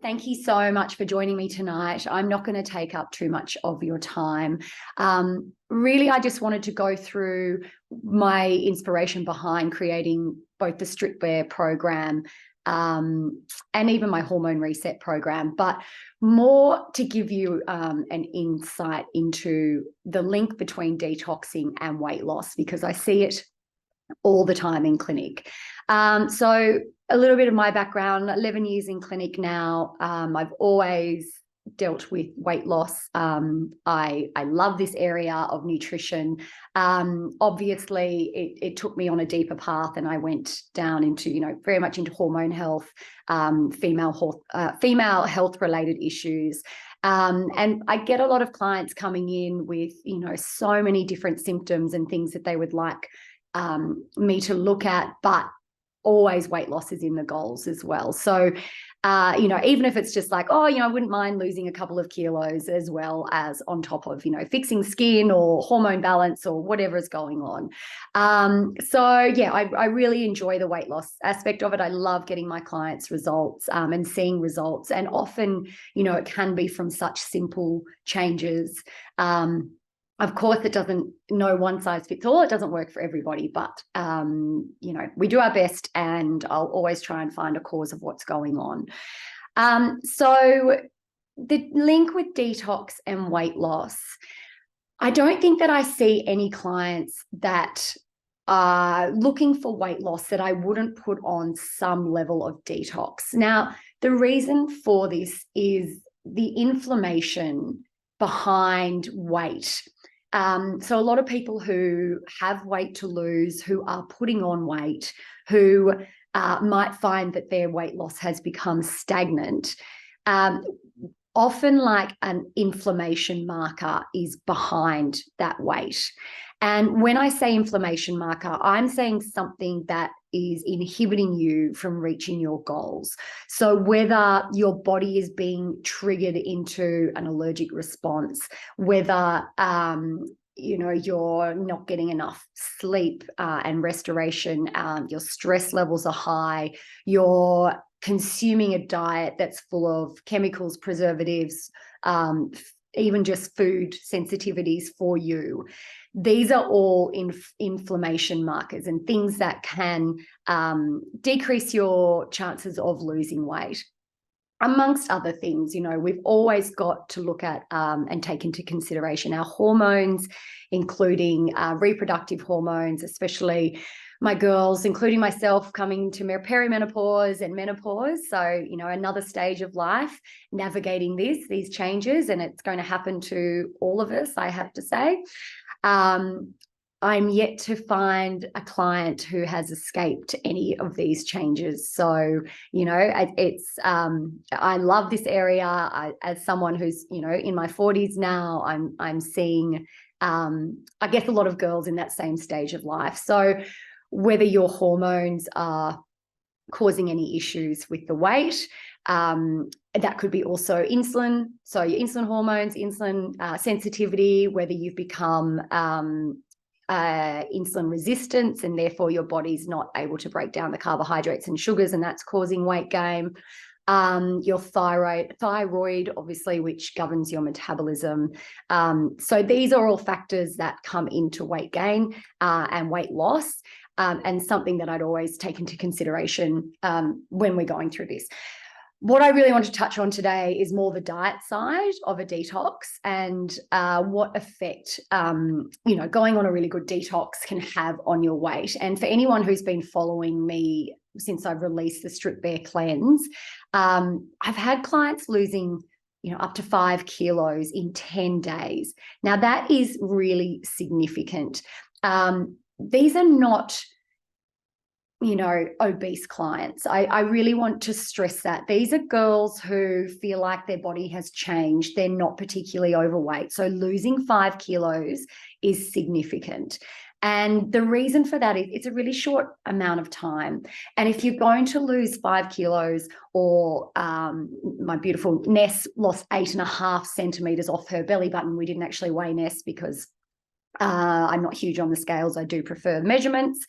Thank you so much for joining me tonight. I'm not going to take up too much of your time. Really, I just wanted to go through my inspiration behind creating both the Strip Bare program and even my hormone reset program, but more to give you an insight into the link between detoxing and weight loss, because I see it all the time in clinic. So a little bit of my background, 11 years in clinic now. I've always dealt with weight loss. I love this area of nutrition. Obviously, it took me on a deeper path, and I went down into, very much into hormone health, female health related issues. And I get a lot of clients coming in with, so many different symptoms and things that they would like me to look at, but always weight loss is in the goals as well. So, even if it's just like, I wouldn't mind losing a couple of kilos, as well as on top of, fixing skin or hormone balance or whatever is going on. I really enjoy the weight loss aspect of it. I love getting my clients results and seeing results. And often, it can be from such simple changes. Of course, it doesn't, no one size fits all. It doesn't work for everybody, but, we do our best, and I'll always try and find a cause of what's going on. So the link with detox and weight loss, I don't think that I see any clients that are looking for weight loss that I wouldn't put on some level of detox. Now, the reason for this is the inflammation behind weight. So a lot of people who have weight to lose, who are putting on weight, who might find that their weight loss has become stagnant, often like an inflammation marker is behind that weight. And when I say inflammation marker, I'm saying something that is inhibiting you from reaching your goals. So whether your body is being triggered into an allergic response, whether you're not getting enough sleep and restoration, your stress levels are high, you're consuming a diet that's full of chemicals, preservatives, even just food sensitivities for you. These are all inflammation markers and things that can decrease your chances of losing weight. Amongst other things, we've always got to look at and take into consideration our hormones, including reproductive hormones, especially my girls, including myself, coming to perimenopause and menopause. So, another stage of life, navigating these changes, and it's going to happen to all of us, I have to say. I'm yet to find a client who has escaped any of these changes. So, I love this area. As someone who's, in my 40s now, I'm seeing, I guess, a lot of girls in that same stage of life. So whether your hormones are causing any issues with the weight, that could be also insulin. So your insulin hormones, insulin sensitivity, whether you've become insulin resistance, and therefore your body's not able to break down the carbohydrates and sugars, and that's causing weight gain. Your thyroid, obviously, which governs your metabolism. So these are all factors that come into weight gain and weight loss, and something that I'd always take into consideration when we're going through this. What I really want to touch on today is more the diet side of a detox, and what effect, going on a really good detox can have on your weight. And for anyone who's been following me since I've released the Strip Bare cleanse, I've had clients losing, up to 5 kilos in 10 days. Now that is really significant. These are not, obese clients. I really want to stress that. These are girls who feel like their body has changed. They're not particularly overweight. So losing 5 kilos is significant. And the reason for that is it's a really short amount of time. And if you're going to lose 5 kilos, or my beautiful Ness lost 8.5 centimeters off her belly button. We didn't actually weigh Ness because I'm not huge on the scales. I do prefer measurements.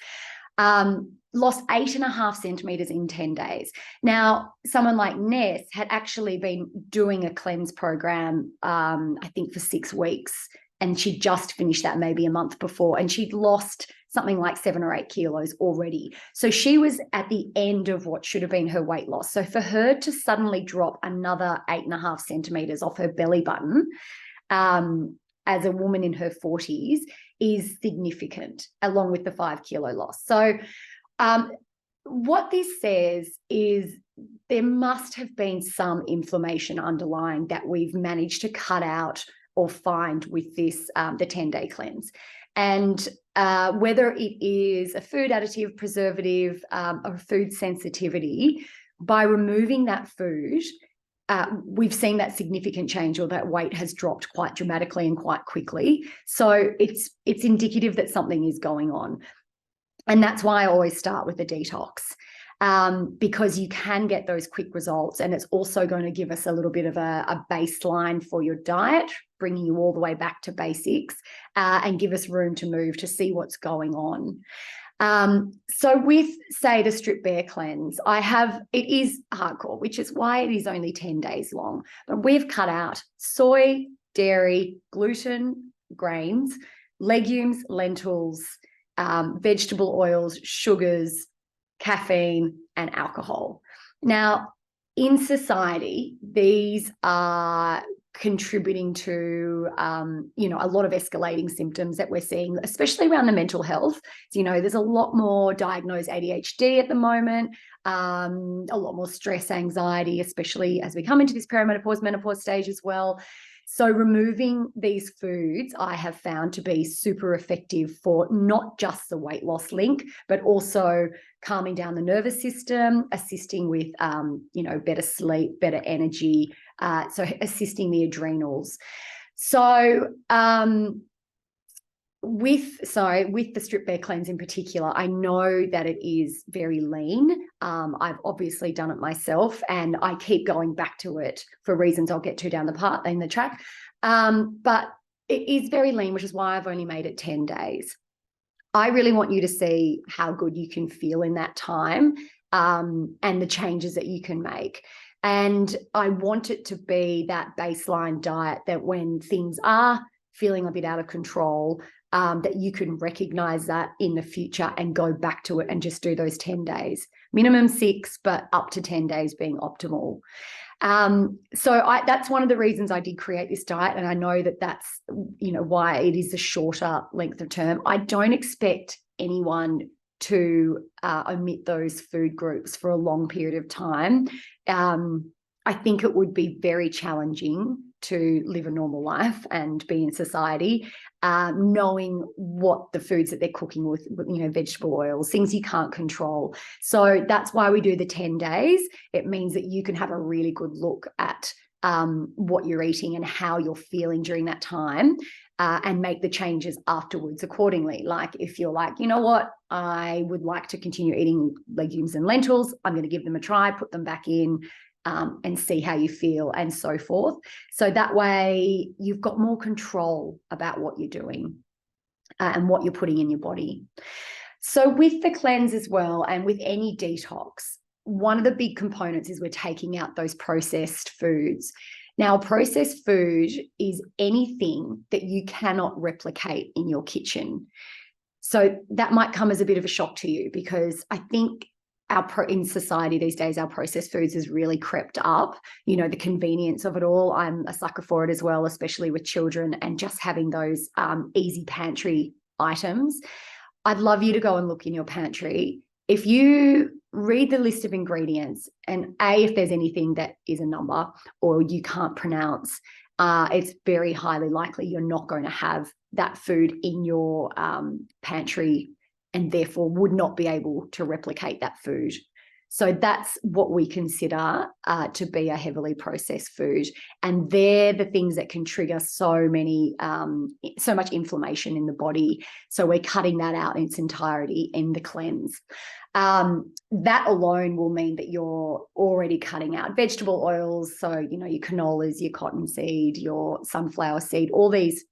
lost 8.5 centimeters in 10 days. Now, someone like Ness had actually been doing a cleanse program, I think for 6 weeks, and she'd just finished that maybe a month before, and she'd lost something like 7 or 8 kilos already. So she was at the end of what should have been her weight loss. So for her to suddenly drop another 8.5 centimeters off her belly button, as a woman in her 40s, is significant, along with the 5 kilo loss. So what this says is there must have been some inflammation underlying that we've managed to cut out or find with this, the 10-day cleanse. And whether it is a food additive, preservative, or food sensitivity, by removing that food, we've seen that significant change, or that weight has dropped quite dramatically and quite quickly. So it's indicative that something is going on. And that's why I always start with the detox, because you can get those quick results. And it's also going to give us a little bit of a baseline for your diet, bringing you all the way back to basics, and give us room to move to see what's going on. So with, say, the Strip Bare cleanse, it is hardcore, which is why it is only 10 days long. But we've cut out soy, dairy, gluten, grains, legumes, lentils, vegetable oils, sugars, caffeine, and alcohol. Now, in society, these are contributing to, a lot of escalating symptoms that we're seeing, especially around the mental health. So, there's a lot more diagnosed ADHD at the moment, a lot more stress, anxiety, especially as we come into this perimenopause, menopause stage as well. So removing these foods I have found to be super effective for not just the weight loss link, but also calming down the nervous system, assisting with, better sleep, better energy, so assisting the adrenals. So with the Strip Bare cleanse in particular, I know that it is very lean. I've obviously done it myself, and I keep going back to it for reasons I'll get to down the track. But it is very lean, which is why I've only made it 10 days. I really want you to see how good you can feel in that time, and the changes that you can make. And I want it to be that baseline diet that when things are feeling a bit out of control, that you can recognize that in the future and go back to it and just do those 10 days, minimum 6, but up to 10 days being optimal. So that's one of the reasons I did create this diet. And I know that that's, why it is a shorter length of term. I don't expect anyone to omit those food groups for a long period of time. I think it would be very challenging to live a normal life and be in society, knowing what the foods that they're cooking with, vegetable oils, things you can't control. So that's why we do the 10 days. It means that you can have a really good look at what you're eating and how you're feeling during that time, and make the changes afterwards accordingly. Like if you're like, you know what, I would like to continue eating legumes and lentils, I'm going to give them a try, put them back in, and see how you feel, and so forth. So that way you've got more control about what you're doing, and what you're putting in your body. So with the cleanse as well, and with any detox, one of the big components is we're taking out those processed foods. Now, processed food is anything that you cannot replicate in your kitchen. So that might come as a bit of a shock to you, because I think in society these days, our processed foods has really crept up, the convenience of it all. I'm a sucker for it as well, especially with children, and just having those easy pantry items. I'd love you to go and look in your pantry. If you read the list of ingredients, and if there's anything that is a number or you can't pronounce, it's very highly likely you're not going to have that food in your pantry, and therefore would not be able to replicate that food. So that's what we consider to be a heavily processed food. And they're the things that can trigger so much inflammation in the body. So we're cutting that out in its entirety in the cleanse. That alone will mean that you're already cutting out vegetable oils. So, your canolas, your cottonseed, your sunflower seed, all these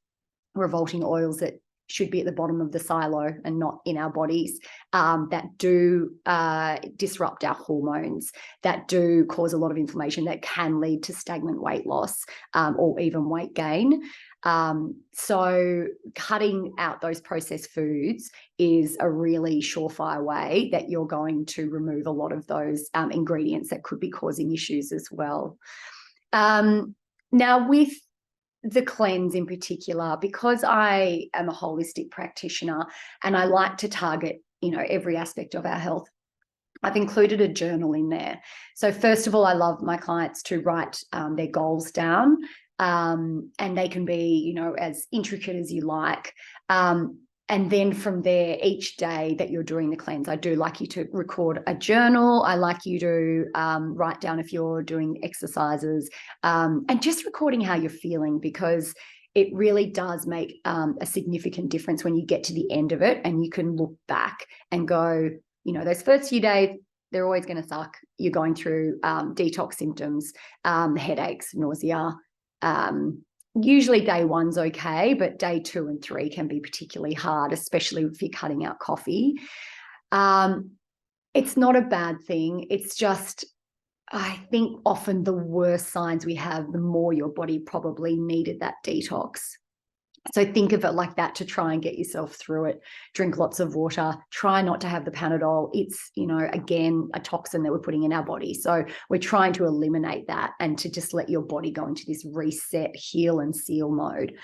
revolting oils that should be at the bottom of the silo and not in our bodies, that do disrupt our hormones, that do cause a lot of inflammation, that can lead to stagnant weight loss or even weight gain. So cutting out those processed foods is a really surefire way that you're going to remove a lot of those ingredients that could be causing issues as well. Now, with the cleanse in particular, because I am a holistic practitioner and I like to target, every aspect of our health, I've included a journal in there. So first of all, I love my clients to write their goals down, and they can be, as intricate as you like. And then from there, each day that you're doing the cleanse, I do like you to record a journal. I like you to write down if you're doing exercises, and just recording how you're feeling, because it really does make a significant difference when you get to the end of it and you can look back and go, those first few days, they're always going to suck. You're going through detox symptoms, headaches, nausea. Usually day one's okay, but day 2 and 3 can be particularly hard, especially if you're cutting out coffee. It's not a bad thing. It's just, I think often the worse signs we have, the more your body probably needed that detox. So think of it like that to try and get yourself through it. Drink lots of water. Try not to have the Panadol. It's, again, a toxin that we're putting in our body. So we're trying to eliminate that and to just let your body go into this reset, heal and seal mode.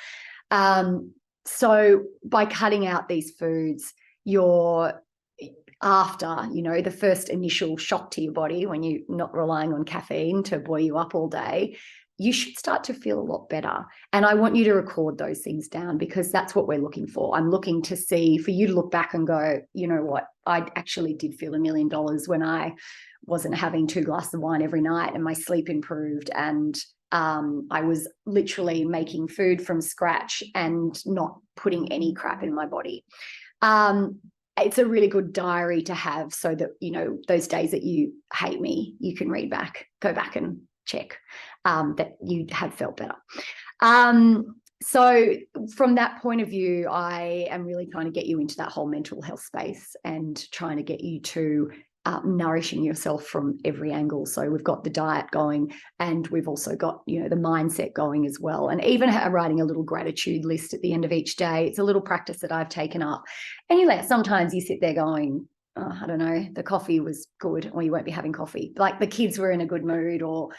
So by cutting out these foods, you're after, the first initial shock to your body when you're not relying on caffeine to buoy you up all day, you should start to feel a lot better. And I want you to record those things down, because that's what we're looking for. I'm looking to see, for you to look back and go, you know what, I actually did feel $1 million when I wasn't having 2 glasses of wine every night and my sleep improved. And I was literally making food from scratch and not putting any crap in my body. It's a really good diary to have, so that, those days that you hate me, you can go back and check that you have felt better. So from that point of view, I am really trying to get you into that whole mental health space and trying to get you to nourishing yourself from every angle. So we've got the diet going, and we've also got, the mindset going as well. And even writing a little gratitude list at the end of each day. It's a little practice that I've taken up. And sometimes you sit there going, oh, I don't know, the coffee was good, or you won't be having coffee. Like the kids were in a good mood or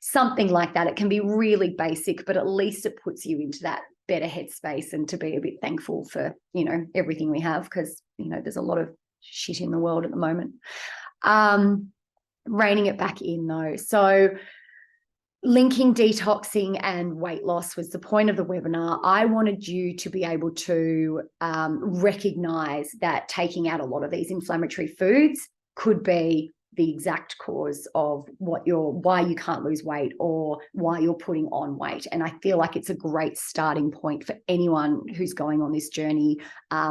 something like that. It can be really basic, but at least it puts you into that better headspace and to be a bit thankful for, everything we have, because, there's a lot of shit in the world at the moment. Reining it back in though. So linking detoxing and weight loss was the point of the webinar. I wanted you to be able to recognize that taking out a lot of these inflammatory foods could be the exact cause of why you can't lose weight or why you're putting on weight. And I feel like it's a great starting point for anyone who's going on this journey,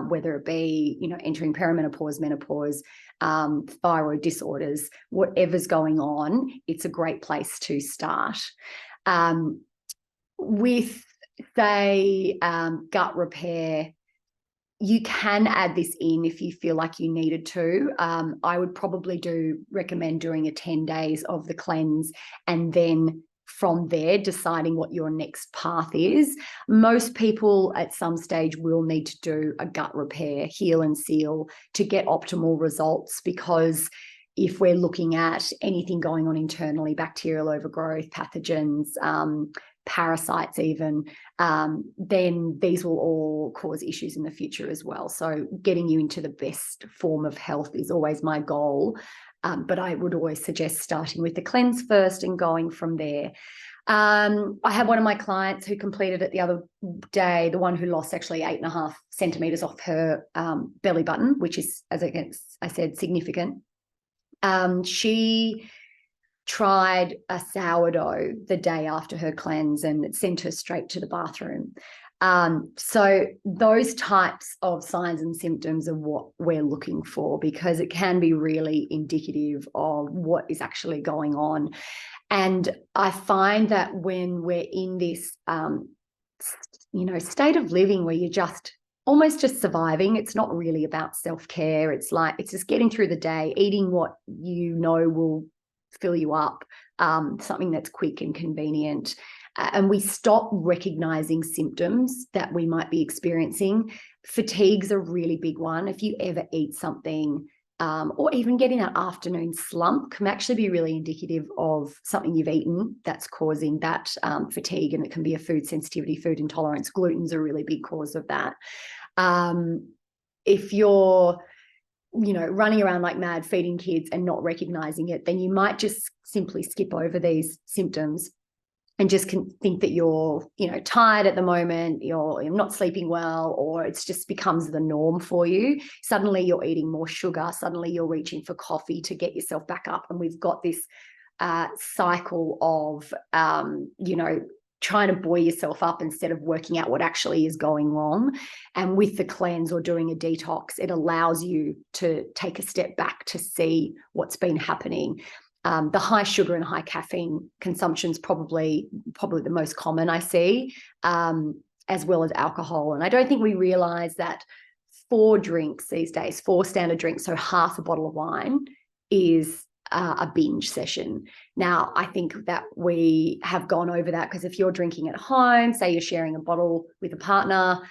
whether it be, entering perimenopause, menopause, thyroid disorders, whatever's going on, it's a great place to start. With, say, gut repair, you can add this in if you feel like you needed to. I would probably recommend doing a 10 days of the cleanse, and then from there deciding what your next path is. Most people at some stage will need to do a gut repair, heal and seal, to get optimal results, because if we're looking at anything going on internally, bacterial overgrowth, pathogens, parasites even, then these will all cause issues in the future as well. So getting you into the best form of health is always my goal. But I would always suggest starting with the cleanse first and going from there. I had one of my clients who completed it the other day, the one who lost actually 8.5 centimeters off her belly button, which is, as I said, significant. She tried a sourdough the day after her cleanse, and it sent her straight to the bathroom. So those types of signs and symptoms are what we're looking for, because it can be really indicative of what is actually going on. And I find that when we're in this, state of living where you're just almost just surviving. It's not really about self-care. It's like, it's just getting through the day, eating what you know will fill you up, something that's quick and convenient. And we stop recognizing symptoms that we might be experiencing. Fatigue's a really big one. If you ever eat something, or even getting that afternoon slump, can actually be really indicative of something you've eaten that's causing that fatigue. And it can be a food sensitivity, food intolerance. Gluten's a really big cause of that. If you're, running around like mad, feeding kids and not recognizing it, then you might just simply skip over these symptoms and just can think that you're, tired at the moment, you're not sleeping well, or it's just becomes the norm for you. Suddenly you're eating more sugar. Suddenly you're reaching for coffee to get yourself back up. And we've got this cycle of, trying to buoy yourself up instead of working out what actually is going wrong. And with the cleanse or doing a detox, it allows you to take a step back to see what's been happening. The high sugar and high caffeine consumption is probably the most common I see, as well as alcohol. And I don't think we realize that 4 drinks these days, 4 standard drinks, so half a bottle of wine, is a binge session. Now, I think that we have gone over that, because if you're drinking at home, say you're sharing a bottle with a partner,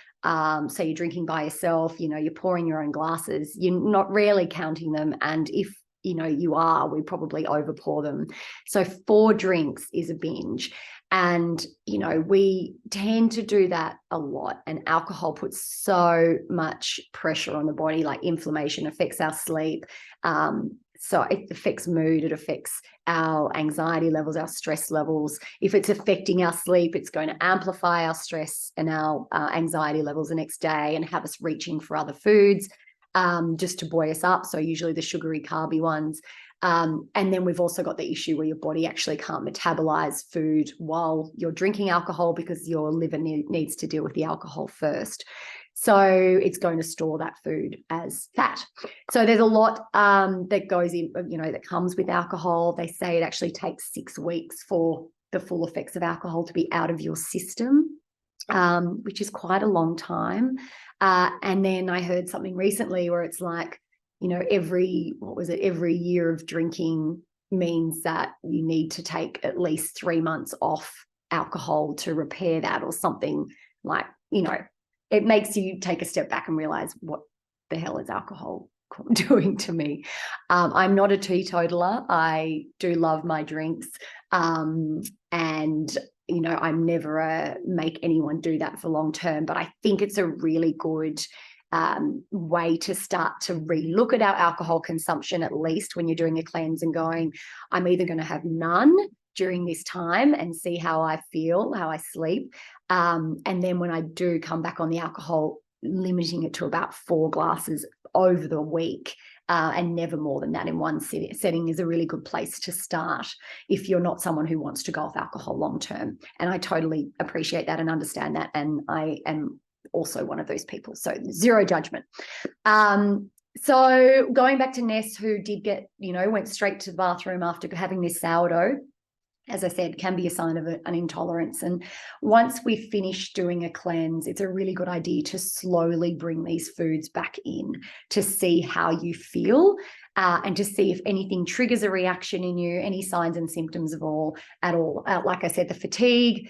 say you're drinking by yourself, you're pouring your own glasses, you're not really counting them. And if you are, we probably overpour them. So 4 drinks is a binge. And, we tend to do that a lot. And alcohol puts so much pressure on the body, like inflammation affects our sleep. So it affects mood, it affects our anxiety levels, our stress levels. If it's affecting our sleep, it's going to amplify our stress and our anxiety levels the next day and have us reaching for other foods just to buoy us up. So usually the sugary, carby ones. And then we've also got the issue where your body actually can't metabolize food while you're drinking alcohol, because your liver needs to deal with the alcohol first. So it's going to store that food as fat. So there's a lot that goes in, that comes with alcohol. They say it actually takes 6 weeks for the full effects of alcohol to be out of your system, which is quite a long time. And then I heard something recently where it's like, every year of drinking means that you need to take at least 3 months off alcohol to repair that, or something like, it makes you take a step back and realize, what the hell is alcohol doing to me? I'm not a teetotaler. I do love my drinks. And, I'm never make anyone do that for long term, but I think it's a really good way to start to relook at our alcohol consumption, at least when you're doing a cleanse, and going, I'm either going to have none during this time and see how I feel, how I sleep. And then when I do come back on the alcohol, limiting it to about 4 glasses over the week, and never more than that in one setting is a really good place to start if you're not someone who wants to go off alcohol long term. And I totally appreciate that and understand that. And I am also one of those people. So zero judgment. So going back to Ness, who did get, went straight to the bathroom after having this sourdough, as I said, can be a sign of an intolerance. And once we finish doing a cleanse, it's a really good idea to slowly bring these foods back in to see how you feel, and to see if anything triggers a reaction in you, any signs and symptoms at all. Like I said, the fatigue,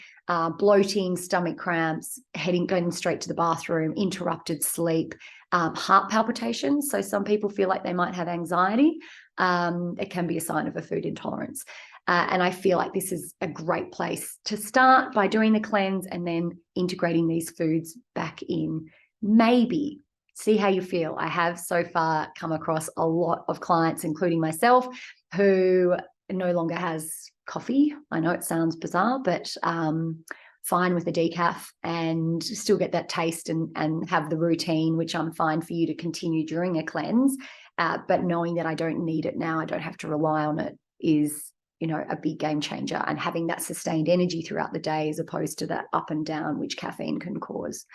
bloating, stomach cramps, going straight to the bathroom, interrupted sleep, heart palpitations. So some people feel like they might have anxiety. It can be a sign of a food intolerance. And I feel like this is a great place to start by doing the cleanse and then integrating these foods back in. Maybe see how you feel. I have so far come across a lot of clients, including myself, who no longer has coffee. I know it sounds bizarre, but fine with a decaf and still get that taste and have the routine, which I'm fine for you to continue during a cleanse. But knowing that I don't need it now, I don't have to rely on it, is a big game changer, and having that sustained energy throughout the day as opposed to that up and down, which caffeine can cause.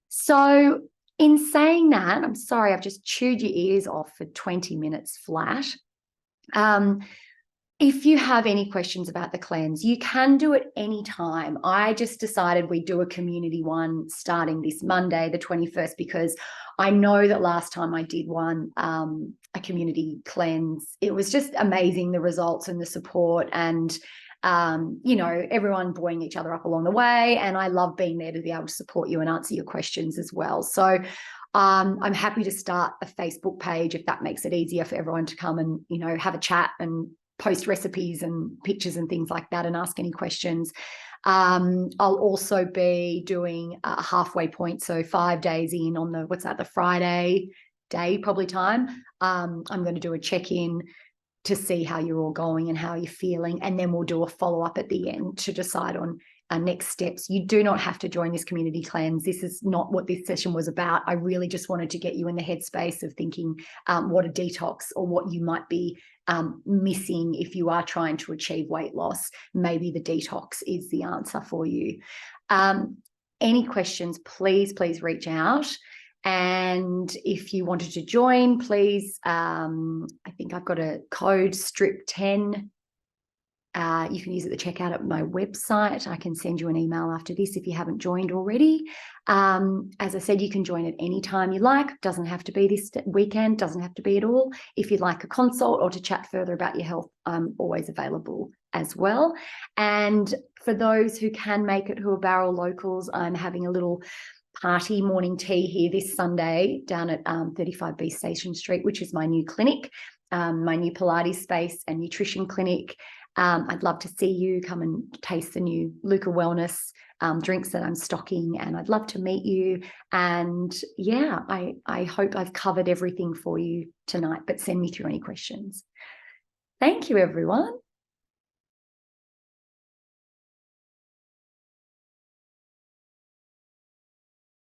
So in saying that, I'm sorry, I've just chewed your ears off for 20 minutes flat. If you have any questions about the cleanse, you can do it anytime. I just decided we'd do a community one starting this Monday, the 21st, because I know that last time I did one, a community cleanse, it was just amazing, the results and the support, and you know, everyone buoying each other up along the way. And I love being there to be able to support you and answer your questions as well. So I'm happy to start a Facebook page if that makes it easier for everyone to come and, you know, have a chat and post recipes and pictures and things like that and ask any questions. I'll also be doing a halfway point, so 5 days in on the Friday day probably time. I'm going to do a check-in to see how you're all going and how you're feeling, and then we'll do a follow-up at the end to decide on our next steps. You do not have to join this community cleanse. This is not what this session was about. I really just wanted to get you in the headspace of thinking what a detox, or what you might be missing if you are trying to achieve weight loss. Maybe the detox is the answer for you. Any questions, please reach out. And if you wanted to join, please, I think I've got a code STRIP10. You can use it to check out at my website. I can send you an email after this if you haven't joined already. As I said, you can join at any time you like. Doesn't have to be this weekend, doesn't have to be at all. If you'd like a consult or to chat further about your health, I'm always available as well. And for those who can make it, who are Barrel locals, I'm having a little party morning tea here this Sunday down at 35B Station Street, which is my new clinic, my new Pilates space and nutrition clinic. I'd love to see you. Come and taste the new Luca Wellness drinks that I'm stocking, and I'd love to meet you. And yeah, I hope I've covered everything for you tonight, but send me through any questions. Thank you, everyone.